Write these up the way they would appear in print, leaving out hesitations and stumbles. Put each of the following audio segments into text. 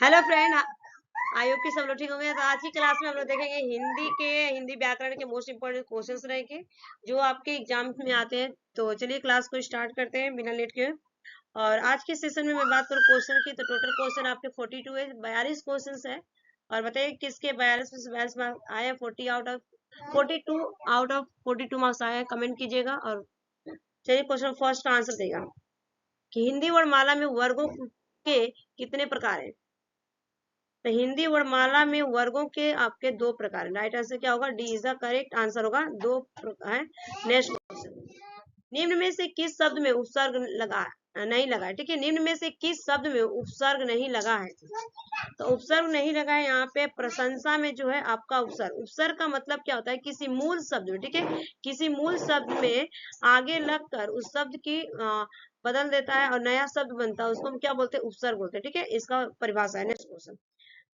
Hello friend, I hope कि सब लोग ठीक होंगे। तो आज की क्लास में हम लोग देखेंगे हिंदी व्याकरण के मोस्ट इंपोर्टेंट क्वेश्चंस रहेंगे जो आपके एग्जाम में आते हैं। तो चलिए क्लास को स्टार्ट करते हैं बिना लेट के। और आज के सेशन में मैं बात करूँ क्वेश्चन की, तो टोटल क्वेश्चन आपके 42 है, 42 क्वेश्चन है। और बताइए किसके 42 में से 42 मार्क्स आए हैं। 42 मार्क्स आए हैं, कमेंट कीजिएगा। और चलिए क्वेश्चन फर्स्ट का आंसर देगा कि हिंदी वर्णमाला में वर्गों के कितने प्रकार हैं। तो हिंदी वर्णमाला में वर्गों के आपके दो प्रकार है। राइट आंसर क्या होगा? D is the correct answer होगा। दो है। नेक्स्ट क्वेश्चन, निम्न में से किस शब्द में उपसर्ग लगा नहीं लगा है? ठीक है, निम्न में से किस शब्द में उपसर्ग नहीं लगा है? तो उपसर्ग नहीं लगा है यहाँ पे प्रशंसा में जो है आपका उपसर्ग का मतलब क्या होता है? किसी मूल शब्द में, ठीक है, किसी मूल शब्द में आगे लगकर उस शब्द की बदल देता है और नया शब्द बनता है, उसको हम क्या बोलते हैं? उपसर्ग बोलते हैं। ठीक है, इसका परिभाषा है। नेक्स्ट क्वेश्चन,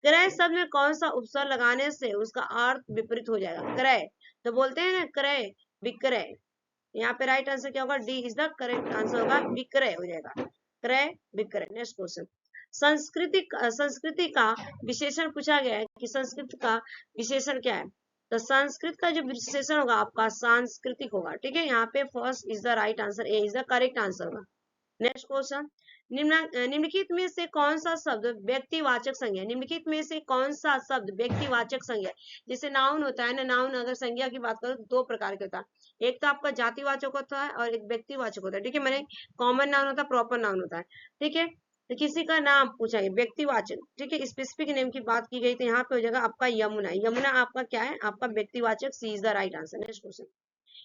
क्रय शब्द में कौन सा उपसर्ग लगाने से उसका अर्थ विपरीत हो जाएगा? क्रय, तो बोलते हैं ना क्रय विक्रय। यहाँ पे राइट आंसर क्या होगा? D is the correct answer होगा, विक्रय हो जाएगा। क्रय विक्रय। नेक्स्ट क्वेश्चन, संस्कृति का विशेषण पूछा गया है कि संस्कृत का विशेषण क्या है? तो संस्कृत का जो विशेषण होगा आपका सांस्कृतिक होगा। ठीक है, यहाँ पे first is the right answer, A is the correct answer होगा। नेक्स्ट क्वेश्चन, निम्नलिखित में से कौन सा शब्द व्यक्तिवाचक संज्ञा? निम्नलिखित में से कौन सा शब्द व्यक्तिवाचक संज्ञा? जैसे नाउन होता है ना, नाउन अगर संज्ञा की बात करो तो दो प्रकार के होता है। एक तो आपका जातिवाचक होता है और एक व्यक्तिवाचक होता है। ठीक है, मैंने कॉमन नाउन होता है, प्रॉपर नाउन होता है। ठीक है, तो किसी का नाम पूछा गया व्यक्तिवाचक, ठीक है, स्पेसिफिक नेम की बात की गई, तो यहाँ पे हो जाएगा आपका यमुना। यमुना आपका क्या है? आपका व्यक्तिवाचक, C is the right answer. Next question,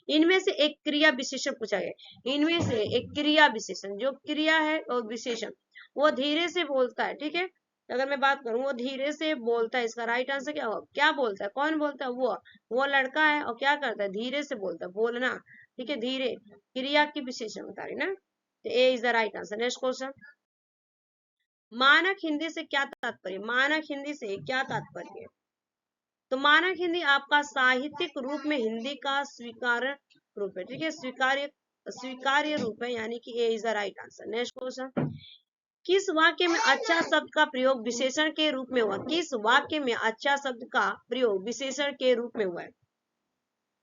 इनमें से एक क्रिया विशेषण पूछा गया। इनमें से एक क्रिया विशेषण, जो क्रिया है और विशेषण वो धीरे से बोलता है। ठीक है, अगर मैं बात करूं वो धीरे से बोलता है, इसका राइट आंसर क्या होगा? क्या बोलता है? कौन बोलता है? वो लड़का है और क्या करता है? धीरे से बोलता है, बोलना। ठीक है, धीरे क्रिया की विशेषण बता रही ना, तो A is the right answer. Next question, मानक हिंदी से क्या तात्पर्य? मानक हिंदी से क्या तात्पर्य है? तो मानक हिंदी आपका साहित्यिक रूप में हिंदी का स्वीकार्य रूप है। ठीक है, स्वीकार्य रूप है, यानी कि A is the right answer. Next question, किस वाक्य में अच्छा शब्द का प्रयोग विशेषण के रूप में हुआ? किस वाक्य में अच्छा शब्द का प्रयोग विशेषण के रूप में हुआ है?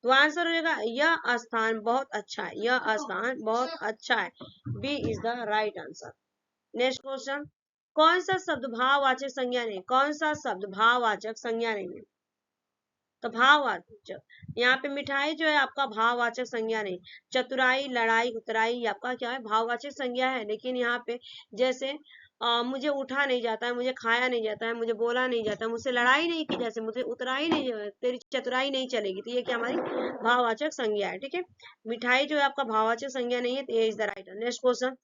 तो आंसर हो जाएगा यह स्थान बहुत अच्छा है। यह स्थान बहुत अच्छा है, B is the right answer. Next question, कौन सा शब्द भाववाचक संज्ञा नहीं? कौन सा शब्द भाववाचक संज्ञा नहीं है? तो भाववाचक, यहाँ पे मिठाई जो है आपका भाववाचक संज्ञा नहीं। चतुराई, लड़ाई, उतराई आपका क्या है? भाववाचक संज्ञा है। लेकिन यहाँ पे जैसे मुझे उठा नहीं जाता है, मुझे खाया नहीं जाता है, मुझे बोला नहीं जाता है, मुझसे लड़ाई नहीं की, जैसे मुझे उतराई नहीं, तेरी चतुराई नहीं चलेगी, तो ये क्या हमारी भाववाचक संज्ञा है। ठीक है, मिठाई जो है आपका भाववाचक संज्ञा नहीं है, तो ये is the right. Next question,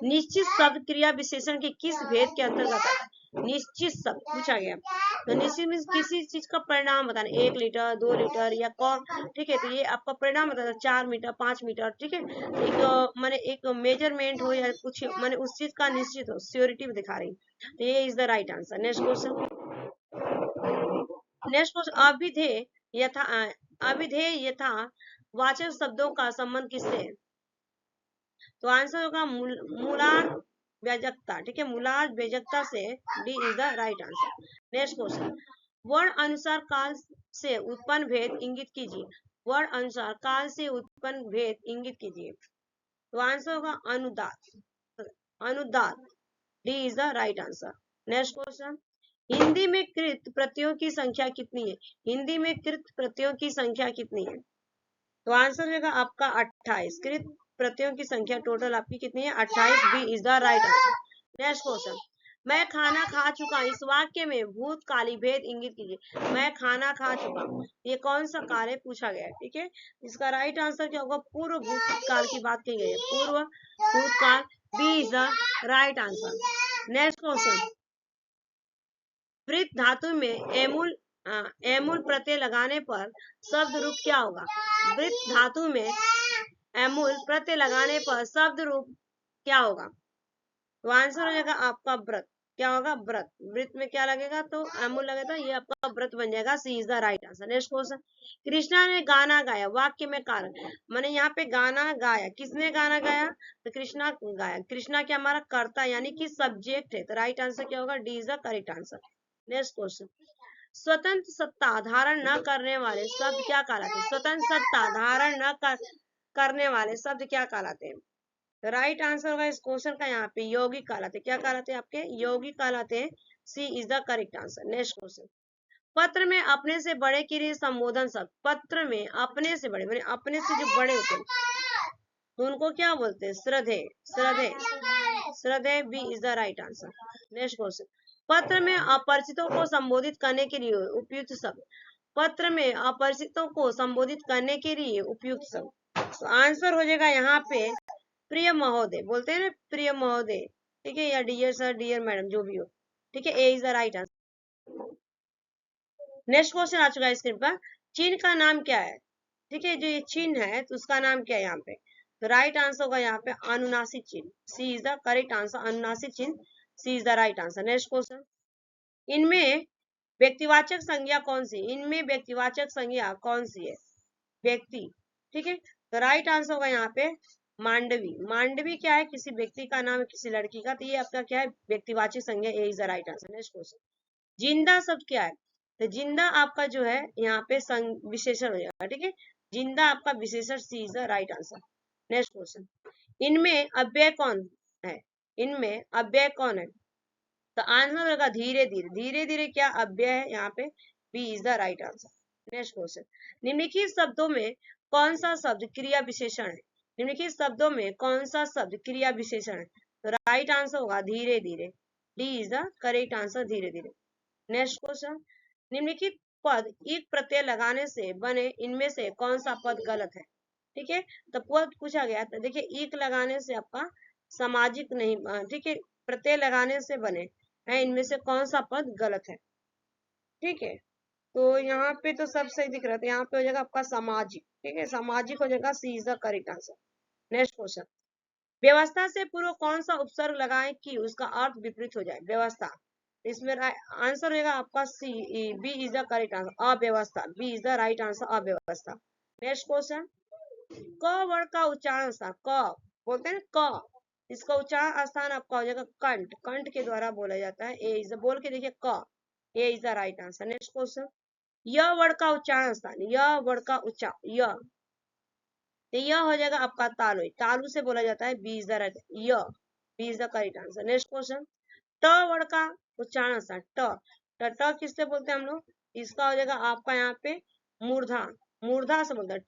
निश्चित शब्द क्रिया विशेषण के किस भेद के अंतर्गत आता है? निश्चित शब्द पूछा गया, तो निश्चित में किसी चीज का परिणाम बताना, 1 लीटर, 2 लीटर या कौन। ठीक है, तो ये आपका परिणाम बताना 4 मीटर, 5 मीटर। ठीक है, एक माने एक मेजरमेंट हो या कुछ माने उस चीज का निश्चित हो, श्योरिटी दिखा रही, तो ये is the right answer. Next question, अभिधेय यथा अभिधेय यथा वाचक शब्दों का संबंध किससे है? तो आंसर होगा मूलार्थ व्यजकता। ठीक है, मूलार्थ व्यजकता से, D is the right answer. Next question, वर्ण अनुसार काल से उत्पन्न भेद इंगित कीजिए। वर्ण अनुसार काल से उत्पन्न भेद इंगित कीजिए। तो आंसर होगा अनुदात। अनुदात, D is the right answer. Next question, Hindi में कृत प्रत्ययों की संख्या कितनी है? हिंदी में कृत प्रत्ययों की संख्या कितनी है? तो आंसर होगा आपका 28। कृत प्रत्ययों की संख्या टोटल आपकी कितनी है? 28, B is the right answer. Next question, मैं खाना खा चुका, इस वाक्य में भूतकाली भेद इंगित कीजिए। मैं खाना खा चुका, ये कौन सा काल है पूछा गया है। ठीक है, इसका राइट आंसर क्या होगा? पूर्व भूतकाल की बात की गई है, पूर्व भूतकाल, B is the right answer. Next question, वृत्त धातु में एमुल एमुल प्रत्यय लगाने पर शब्द रूप क्या होगा? वृत्त धातु में एमुल प्रत्यय लगाने पर शब्द रूप क्या होगा? तो आंसर हो जाएगा आपका व्रत। क्या होगा, व्रत। वृत्त में क्या लगेगा, तो अमूल लगेगा, ये आपका व्रत बन जाएगा। C is the right answer. Next question, Krishna ने गाना गाया, वाक्य में कारण। मैंने यहाँ पे गाना गाया, किसने गाना गाया, तो कृष्णा गाया। कृष्णा क्या हमारा कर्ता यानी कि सब्जेक्ट है, तो राइट आंसर क्या होगा, D is the correct answer. Next question, स्वतंत्र सत्ता धारण न करने वाले शब्द क्या कहलाते हैं, स्वतंत्र सत्ता धारण न करने वाले शब्द क्या कहलाते हैं, तो राइट आंसर होगा इस क्वेश्चन का यहाँ पे यौगिक कहलाते हैं। क्या कहलाते हैं, आपके यौगिक कहलाते हैं। C is the correct answer. Next question, पत्र में अपने से बड़े के लिए संबोधन शब्द, पत्र में अपने से बड़े मैंने अपने से जो बड़े होते हैं तो उनको क्या बोलते हैं, श्रद्धेय। श्रद्धेय, श्रद्धेय, B is the right answer. Next question, पत्र में अपरिचितों को संबोधित करने के लिए उपयुक्त शब्द, पत्र में अपरिचितों को संबोधित करने के लिए उपयुक्त शब्द, तो आंसर हो जाएगा यहाँ पे प्रिय महोदय, बोलते हैं ना प्रिय महोदय, ठीक है, या डियर सर, डियर मैडम, जो भी हो, ठीक है, A is the right answer. Next question आ चुका है स्क्रीन पर, चीन का नाम क्या है, ठीक है, जो ये चीन है तो उसका नाम क्या है यहाँ पे, तो राइट आंसर होगा यहाँ पे अनुनासिक चिन्ह। C is the correct answer, अनुनासिक चिन्ह, C is the right answer. Next question, इनमें व्यक्तिवाचक संज्ञा कौन सी, इनमें व्यक्तिवाचक संज्ञा कौन सी है, व्यक्ति, ठीक है, तो राइट आंसर होगा यहाँ पे मांडवी। मांडवी क्या है, किसी व्यक्ति का नाम है, किसी लड़की का, तो ये आपका क्या है, व्यक्तिवाचक संज्ञा, A is the right answer. Next question, जिंदा शब्द क्या है, तो जिंदा आपका जो है यहाँ पे विशेषण हो जाएगा, ठीक है, जिंदा आपका विशेषण, C is the right answer. Next question, इनमें अव्यय कौन है, इनमें अव्यय कौन है, तो आंसर होगा धीरे धीरे। धीरे धीरे क्या अव्यय है यहाँ पे, B is the right answer. Next question, निम्नलिखित शब्दों में कौन सा शब्द क्रिया विशेषण है, निम्नलिखित शब्दों में कौन सा शब्द क्रिया विशेषण है, तो राइट आंसर होगा धीरे धीरे, D is the correct answer, धीरे धीरे। नेक्स्ट क्वेश्चन, निम्नलिखित पद एक प्रत्यय लगाने से बने इनमें से कौन सा पद गलत है, ठीक है, तो पद पूछा गया, तो देखिए एक लगाने से आपका सामाजिक नहीं, ठीक है, प्रत्यय लगाने से बने है इनमें से कौन सा पद गलत है, ठीक है, तो यहाँ पे तो सब सही दिख रहा था, यहाँ पे हो जाएगा आपका सामाजिक, ठीक है, सामाजिक हो जाएगा, C is the correct answer. Next question, व्यवस्था से पूर्व कौन सा उपसर्ग लगाएं कि उसका अर्थ विपरीत हो जाए, व्यवस्था, इसमें आंसर होगा आपका C, B is the correct answer, अव्यवस्था, B is the right answer, अव्यवस्था। नेक्स्ट क्वेश्चन, क वर्ण का उच्चारण स्थान, क बोलते हैं क, इसका उच्चारण स्थान आपका हो जाएगा कंठ, कंठ के द्वारा बोला जाता है, ए इज बोल के देखिए क, A is the right answer. Next question, य वर्ण का उच्चारण स्थान, य वर्ण का उच्चारण, य, तो यह हो जाएगा आपका तालु, तालु से बोला जाता है, बी इज द राइट, य, B is the correct answer. Next question, ट वर्ण का उच्चारण स्थान, ट किससे बोलते हैं हम लोग, इसका हो जाएगा आपका यहाँ पे मूर्धा, मूर्धा से बोलते हैं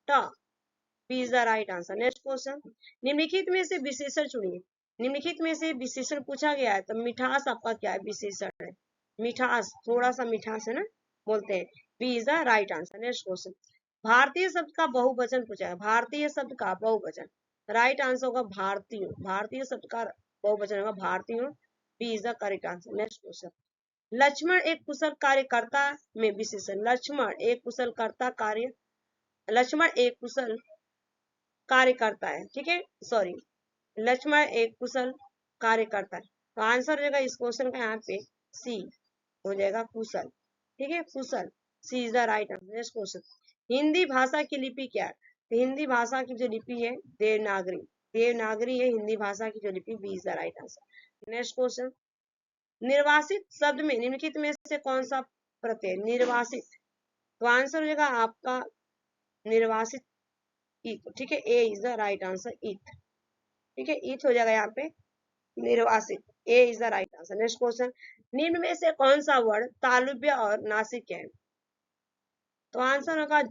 ट, B is the right answer. Next question, निम्नलिखित में से विशेषण चुनिए, निम्नलिखित में से विशेषण पूछा गया है, तो मिठास आपका क्या है, विशेषण है, मिठास, थोड़ा सा मिठास है ना, बोलते हैं, B is the right answer. Next question, भारतीय शब्द का बहुवचन पूछा है, भारतीय शब्द का बहुवचन, राइट आंसर होगा भारतीय, भारतीय शब्द का बहुवचन होगा भारतीय, B is the correct answer. Next question, Lakshman एक कुशल कार्यकर्ता में विशेषण, लक्ष्मण एक कुशल कर्ता कार्य, लक्ष्मण एक कुशल कार्य करता है, ठीक है, सॉरी, लक्ष्मण एक कुशल कार्य करता है, तो आंसर हो जाएगा इस क्वेश्चन का यहाँ पे सी हो जाएगा कुशल, ठीक है, कुशल, C is the right answer. Next question, Hindi भाषा की लिपि क्या है, तो हिंदी भाषा की जो लिपि है देवनागरी, देवनागरी है हिंदी भाषा की जो लिपि, B is the right answer. Next question, निर्वासित शब्द में निम्नलिखित में से कौन सा प्रत्यय, निर्वासित, तो आंसर हो जाएगा आपका निर्वासित, ईथ, ठीक है, A is the right answer, ईथ, ठीक है, ईथ हो जाएगा यहाँ पे निर्वासित, A is the right answer. Next question, निम्न में से कौन सा वर्ण तालुव्य और नासिक है, तो आंसर होगा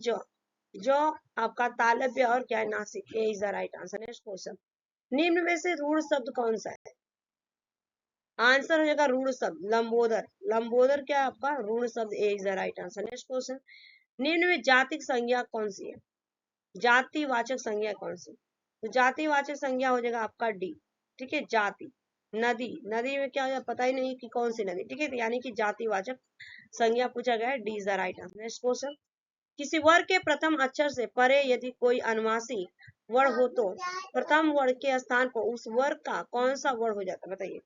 जो आपका तालव्य और क्या है, नासिक, A is the right answer. Next question, निम्न में से रूढ़ शब्द कौन सा है, आंसर हो जाएगा रूढ़ शब्द लंबोदर, लंबोदर क्या है आपका रूढ़ शब्द, A is the right answer. Next question, निम्न में जातिक संज्ञा कौन सी है, जातिवाचक संज्ञा कौन सी, तो जातिवाचक संज्ञा हो जाएगा आपका डी, ठीक है, जाति, नदी, नदी में क्या हो पता ही नहीं कि कौन सी नदी, ठीक है, यानी कि जातिवाचक संज्ञा पूछा गया है, D is the right answer. Next question, किसी वर्ग के प्रथम अक्षर से परे यदि कोई अनुनासिक वर्ण हो तो प्रथम वर्ग के स्थान पर उस वर्ग का कौन सा वर्ण हो जाता है, बताइए,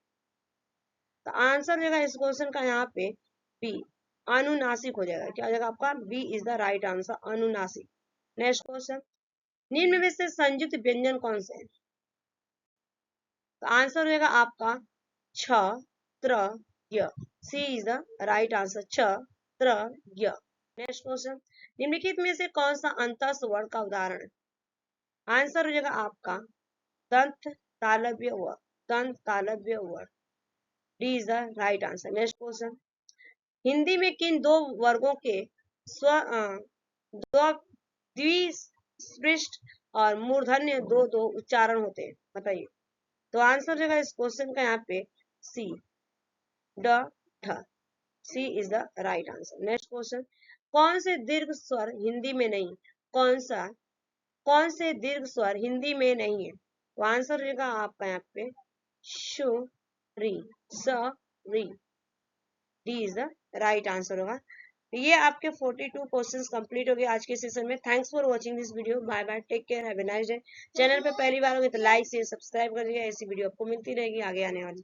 तो आंसर हो जाएगा इस क्वेश्चन का यहाँ पे बी, अनुनासिक हो जाएगा। क्या हो जाएगा आपका? B is the right answer, अनुनासिक। नेक्स्ट क्वेश्चन, निम्न में से संयुक्त व्यंजन कौन से हैं? तो आंसर हो जाएगा आपका छ, त्र, य। सी इज द राइट आंसर, छ, त्र, य। नेक्स्ट क्वेश्चन, निम्नलिखित में से कौन सा अंतः वर्ण का उदाहरण है? आंसर हो जाएगा आपका दंत तालव्य व, दंत तालव्य व। D is the right answer. Next question, Hindi में किन दो वर्गों के स्व दो द्विस्पृष्ट और मूर्धन्य दो दो उच्चारण होते हैं? बताइए। तो आंसर हो जाएगा इस क्वेश्चन का यहाँ पे सी, ड, ठ। C is the right answer. Next question, कौन से दीर्घ स्वर हिंदी में नहीं? कौन से दीर्घ स्वर हिंदी में नहीं है? तो आंसर हो जाएगा आपका यहाँ पे शु, री, स, री। D is the right answer होगा। ये आपके 42 क्वेश्चंस कंप्लीट हो गए आज के सेशन में। Thanks for watching this video. Bye bye, take care, have a nice day. Channel पे पहली बार होगी तो लाइक शेयर सब्सक्राइब कर दीजिए, ऐसी वीडियो आपको मिलती रहेगी आगे आने वाली।